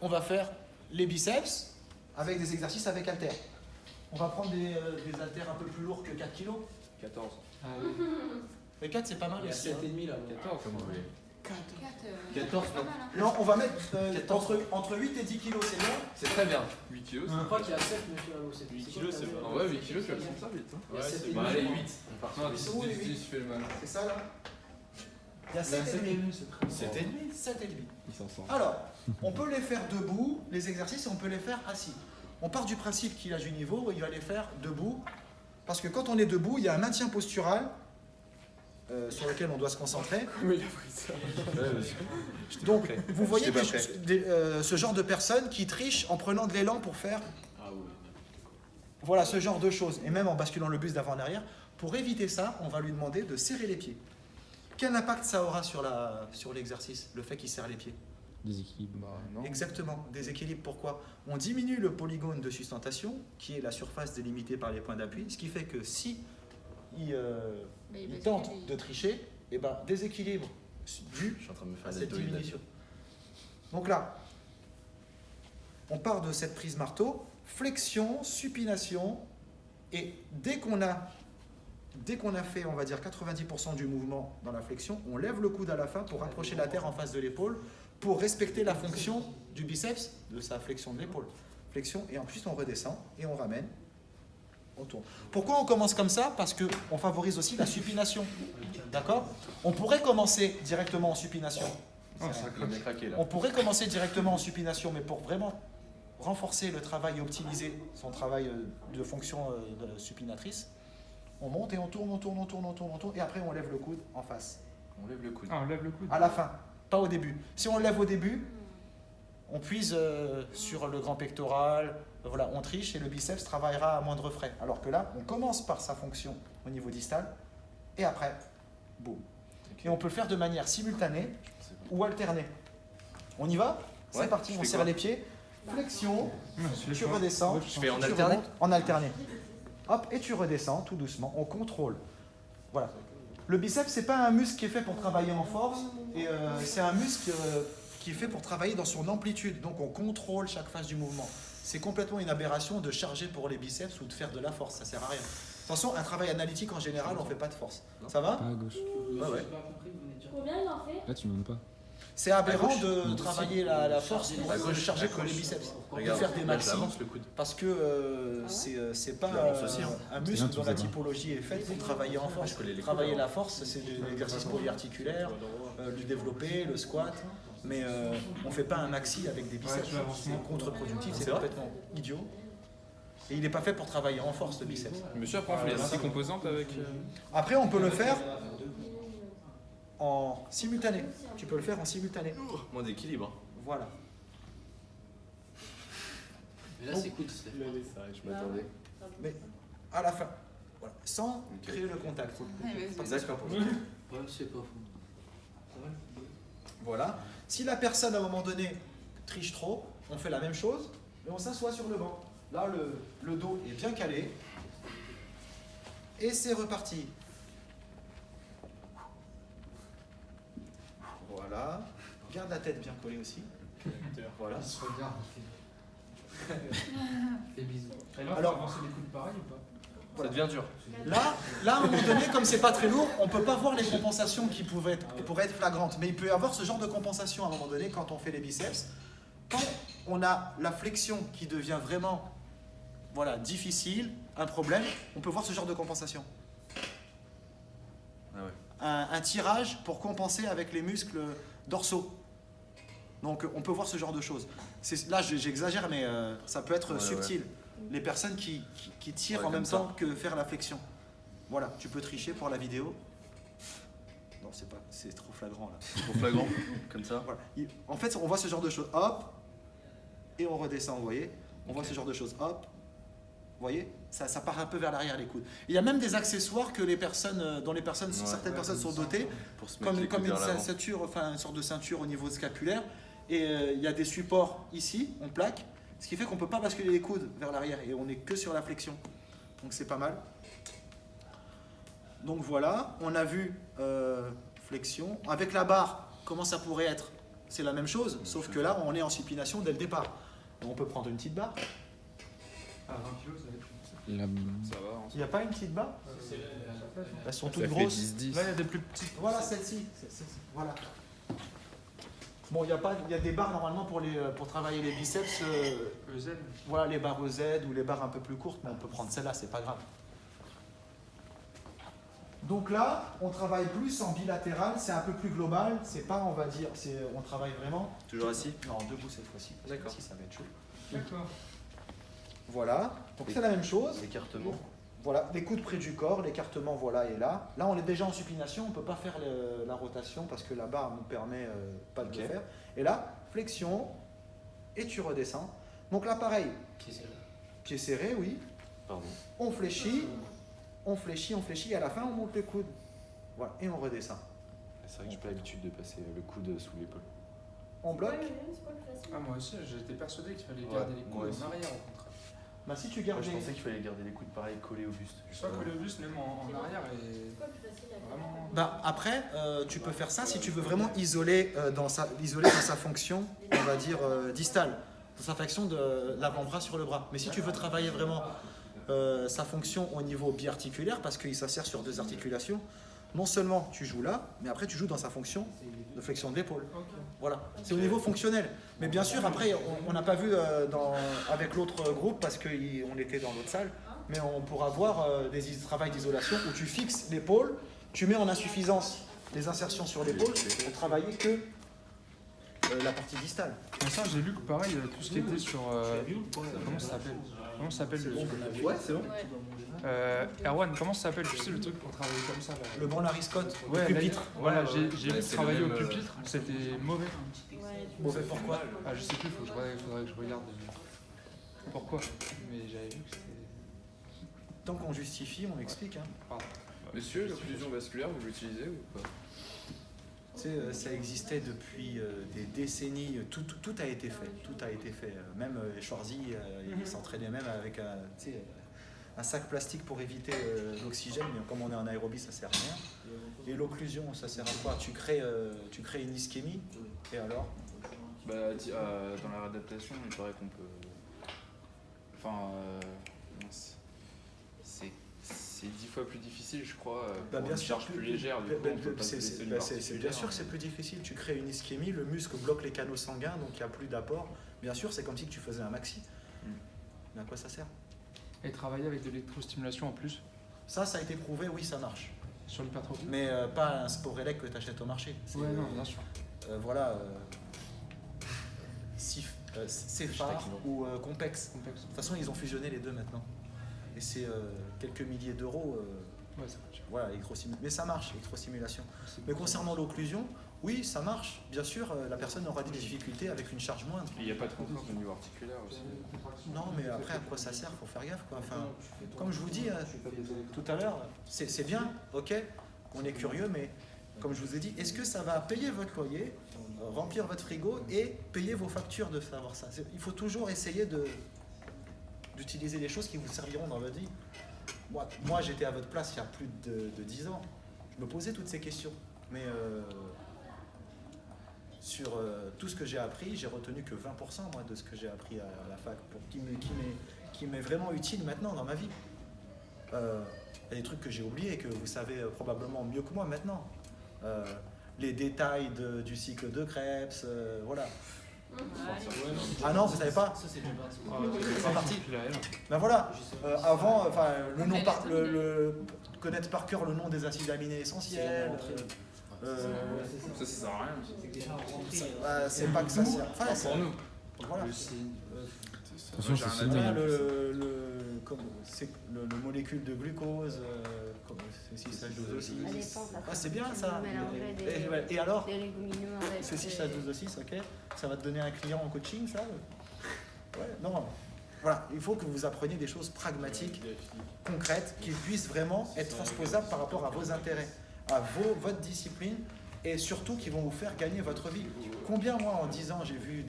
on va faire les biceps avec des exercices avec haltères. On va prendre des haltères un peu plus lourds que 4 kg. 14. Ah oui. Mais 4 c'est pas mal Il y a aussi. 7,5 là. 14 comme vous voulez. 14, pas mal, hein. Non, on va mettre entre 8 et 10 kg, c'est bien. C'est très bien. 8 kilos, Je crois qu'il y a 7, monsieur Lalo. 8 kilos, c'est pas- En vrai, 8 kilos, tu vas le sentir vite. Hein. Il y a Ouais, 7 c'est et Bah, demi, allez, je crois. 8. On part Non, sur 10, 10, je fais le mal. C'est ça là. Il y a 7 et demi. 7,5. 7 et demi. Ils s'en sortent. Alors, on peut les faire debout, les exercices, et on peut les faire assis. On part du principe qu'il a du niveau, il va les faire debout, parce que quand on est debout, il y a un maintien postural sur lequel on doit se concentrer. Mais il a pris ça. Ouais, vas-y. Donc, vous voyez J'étais pas ce genre de personnes qui trichent en prenant de l'élan pour faire Ah oui. voilà, ce genre de choses, et même en basculant le buste d'avant en arrière. Pour éviter ça, on va lui demander de serrer les pieds. Quel impact ça aura sur l'exercice, le fait qu'il serre les pieds? Déséquilibre. Bah, non. Exactement, déséquilibre. Pourquoi? On diminue le polygone de sustentation, qui est la surface délimitée par les points d'appui, ce qui fait que si il tente de tricher, et ben, déséquilibre dû Je suis en train de me faire à des cette deltoïdes. diminution. Donc là, on part de cette prise marteau, flexion, supination, et dès qu'on a fait, on va dire, 90% du mouvement dans la flexion, on lève le coude à la fin pour rapprocher la terre en face de l'épaule, pour respecter la fonction du biceps, de sa flexion de l'épaule. Flexion, et ensuite on redescend, et on ramène, on tourne. Pourquoi on commence comme ça? Parce qu'on favorise aussi la supination. D'accord? On pourrait commencer directement en supination. Il a craqué là. On pourrait commencer directement en supination, mais pour vraiment renforcer le travail et optimiser son travail de fonction supinatrice, on monte et on tourne, on tourne, on tourne, on tourne, on tourne, et après on lève le coude en face. On lève le coude. Ah, on lève le coude. À la fin, pas au début. Si on le lève au début, on puise sur le grand pectoral, voilà, on triche et le biceps travaillera à moindre frais. Alors que là, on commence par sa fonction au niveau distal, et après, boum. Et on peut le faire de manière simultanée ou alternée. On y va? C'est Ouais, parti, je on fais serre quoi? les pieds, flexion, Je tu redescends, Je fais en tu alterné? remontes, en alterné. Hop, et tu redescends tout doucement, on contrôle. Voilà. Le biceps, c'est pas un muscle qui est fait pour travailler en force, et c'est un muscle qui est fait pour travailler dans son amplitude. Donc on contrôle chaque phase du mouvement. C'est complètement une aberration de charger pour les biceps ou de faire de la force, ça sert à rien. Attention, un travail analytique en général, on fait pas de force. Ça va? Pas à gauche. Ouais, ouais. J'ai pas compris, vous venez de dire. Combien il en fait? Là, tu montes pas. C'est aberrant gauche. de travailler la force pour À gauche, charger à pour les gauche. biceps. Regarde, faire des là, maxi. j'avance le coude. Parce que c'est pas J'avance aussi, hein. un C'est muscle bien, tu dont la fais pas. typologie est faite pour travailler en force. Je connais les Travailler coudes, la force, c'est de l'exercice polyarticulaire, le développé, le squat. Mais on fait pas un maxi avec des biceps. Ouais, tu vas avancer. C'est contre-productif, c'est C'est vrai complètement idiot. Et il n'est pas fait pour travailler en force, le biceps. Monsieur, après, on fait les 6 composantes avec. Après, on peut le faire en simultané. Tu peux le faire en simultané. Moins d'équilibre. Voilà. Mais là, c'est cool. c'est- Je m'attendais. Mais à la fin, voilà, sans créer le contact. D'accord. Ouais, c'est pas fou. Voilà. Si la personne à un moment donné triche trop, on fait la même chose, mais on s'assoit sur le banc. Là, le dos est bien calé. Et c'est reparti. Voilà. Garde la tête bien collée aussi. Voilà. Fais bisous. Alors- avancer les coudes pareil ou pas? Ça devient dur. Là, à un moment donné, comme c'est pas très lourd, on peut pas voir les compensations qui pourraient être flagrantes. Mais il peut y avoir ce genre de compensation à un moment donné quand on fait les biceps. Quand on a la flexion qui devient vraiment difficile, un problème, on peut voir ce genre de compensation. Ah ouais. Un tirage pour compenser avec les muscles dorsaux. Donc on peut voir ce genre de choses. Là j'exagère, mais ça peut être Ouais, subtil. Les personnes qui tirent Ouais, en même comme ça. temps que faire la flexion. Voilà, tu peux tricher pour la vidéo. Non, c'est trop flagrant là. Trop flagrant, comme ça. Voilà. En fait, on voit ce genre de choses. Hop, et on redescend, vous voyez. On voit ce genre de choses. Hop, vous voyez, ça part un peu vers l'arrière les coudes. Il y a même des accessoires que dont certaines personnes sont dotées, Pour se mettre les comme coudes une vers l'avant. ceinture, enfin une sorte de ceinture au niveau scapulaire. Et il y a des supports ici, en plaque, ce qui fait qu'on ne peut pas basculer les coudes vers l'arrière et on n'est que sur la flexion. Donc c'est pas mal. Donc voilà, on a vu flexion. Avec la barre, comment ça pourrait être? c'est la même chose, sauf que là, on est en supination dès le départ. Donc, on peut prendre une petite barre. À 20 kilos, ça va être Ça va. Il n'y a pas une petite barre? Elles sont toutes Ça fait grosses. 10-10. Là, il y a des plus petites. Voilà, celle-ci. Voilà. Bon, il y a des barres normalement pour travailler les biceps. Le Z. Voilà, les barres Z ou les barres un peu plus courtes, mais on peut prendre celle-là, c'est pas grave. Donc là, on travaille plus en bilatéral, c'est un peu plus global, c'est pas, on va dire, on travaille vraiment. Toujours assis? Non, debout cette fois-ci. parce que D'accord. Si ça va être chaud. D'accord. Voilà, donc c'est la même chose. Écartement. Voilà, les coudes près du corps, l'écartement, voilà, est là. Là, on est déjà en supination, on ne peut pas faire la rotation parce que la barre ne nous permet pas de le faire. Et là, flexion, et tu redescends. Donc là, pareil, Qui c'est là? pied serré, oui. Pardon. On fléchit, et à la fin, on monte les coudes. Voilà, et on redescend. C'est vrai que j'ai pas l'habitude de passer le coude sous l'épaule. On bloque. Ah, moi aussi, j'étais persuadé qu'il fallait Ouais, garder les moi coudes aussi. en arrière, au contraire. Bah, si tu Moi, gardes je les- pensais qu'il fallait garder les coudes pareil collés au buste. Je crois que le buste, même en arrière, est vraiment. Bah, après, tu peux faire ça si tu veux vraiment isoler dans sa fonction, on va dire, distale, dans sa fonction de l'avant-bras sur le bras. Mais si tu veux travailler vraiment sa fonction au niveau biarticulaire, parce qu'il s'insère sur deux articulations, non seulement tu joues là, mais après tu joues dans sa fonction de flexion de l'épaule. Ok. Voilà, c'est au niveau fonctionnel. Mais bien sûr, après, on n'a pas vu avec l'autre groupe parce qu'on était dans l'autre salle, mais on pourra voir des travails d'isolation où tu fixes l'épaule, tu mets en insuffisance les insertions sur l'épaule pour travailler que la partie distale. Mais ça, j'ai lu que pareil, tout ce qui était sur. Comment ça s'appelle? Comment ça s'appelle le. Ouais, c'est bon. Erwan, comment ça s'appelle? Tu sais, le truc pour travailler comme ça là. Le branlari Scott, Ouais, le pupitre. Voilà, j'ai vu c'est travailler le au même, pupitre, c'était mauvais. Mauvais pourquoi? Ah, je sais plus, faudrait que je regarde pourquoi. Mais j'avais vu que c'était. Tant qu'on justifie, on explique. Hein. Pardon. Monsieur, l'occlusion vasculaire, vous l'utilisez ou pas? Tu sais, ça existait depuis des décennies, tout a été fait, Même Schwarzy, il s'entraînait même avec un sac plastique pour éviter l'oxygène, mais comme on est en aérobie, ça sert à rien. Et l'occlusion, ça sert à quoi? Tu crées une ischémie, et alors? Bah, dans la réadaptation, il paraît qu'on peut. Enfin, mince. C'est 10 fois plus difficile, je crois, Bah, pour bien une sûr, charge plus légère. Du coup, on peut pas se blesser une partie bien sûr musculaire. que c'est plus difficile. Tu crées une ischémie, le muscle bloque les canaux sanguins, donc il n'y a plus d'apport. Bien sûr, c'est comme si tu faisais un maxi. Mais à quoi ça sert? Et travailler avec de l'électrostimulation en plus Ça a été prouvé, oui, ça marche. sur l'hypertrophie. Mais pas un Sporelec que tu achètes au marché. C'est, Ouais, non, bien sûr. voilà. Céphare ou Compex. De toute façon, ils ont fusionné les deux maintenant. Et c'est quelques milliers d'euros. Ouais, ça marche. Voilà, mais ça marche, l'électrostimulation. Mais concernant l'occlusion, oui, ça marche. Bien sûr, la personne aura des difficultés avec une charge moindre. Il n'y a pas de contrainte au niveau articulaire aussi. Non, mais après, à quoi ça sert? Faut faire gaffe, quoi. Enfin, comme je vous dis tout à l'heure, c'est bien, ok, on est curieux, mais comme je vous ai dit, est-ce que ça va payer votre loyer, remplir votre frigo et payer vos factures de savoir ça? Il faut toujours essayer d'utiliser des choses qui vous serviront dans votre vie. Moi, j'étais à votre place il y a plus de 10 ans. Je me posais toutes ces questions. Mais sur tout ce que j'ai appris, j'ai retenu que 20% moi, de ce que j'ai appris à la fac, qui m'est vraiment utile maintenant dans ma vie. Il y a des trucs que j'ai oubliés, que vous savez probablement mieux que moi maintenant. Les détails du cycle de Krebs, voilà. Ah non, vous savez pas? Ça, c'est déjà parti. C'est pas parti. Puis là, elle. Ben voilà, avant, connaître par cœur le nom des acides aminés essentiels. Ça sert à rien. C'est pas que ça sert. Enfin, Enfin, pour nous. voilà. Attention, J'ai c'est rien à signé. dire. Le molécule de glucose, c'est 6H12 aussi. Ah, c'est bien ça. Et alors, Des légumineux avec c'est 6H12 aussi, ok. Ça va te donner un client en coaching, ça? Ouais, non. Voilà, il faut que vous appreniez des choses pragmatiques, concrètes, qui puissent vraiment être transposables par rapport à vos intérêts, à votre discipline, et surtout qui vont vous faire gagner votre vie. Combien, moi, en 10 ans, j'ai vu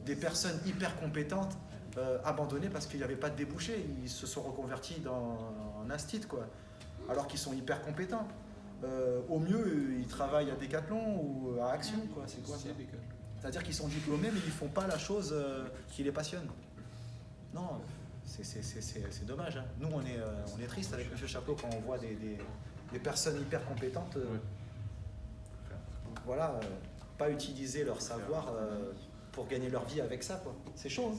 des personnes hyper compétentes abandonner parce qu'il n'y avait pas de débouché, ils se sont reconvertis en astite, quoi, alors qu'ils sont hyper compétents. Au mieux, ils travaillent à Decathlon ou à Action, quoi. C'est quoi ça? C'est-à-dire qu'ils sont diplômés, mais ils font pas la chose qui les passionne. Non, c'est dommage. Hein. Nous, on est triste avec M. Chapeau quand on voit des personnes hyper compétentes. Voilà, pas utiliser leur savoir pour gagner leur vie avec ça, quoi. C'est chaud. Hein.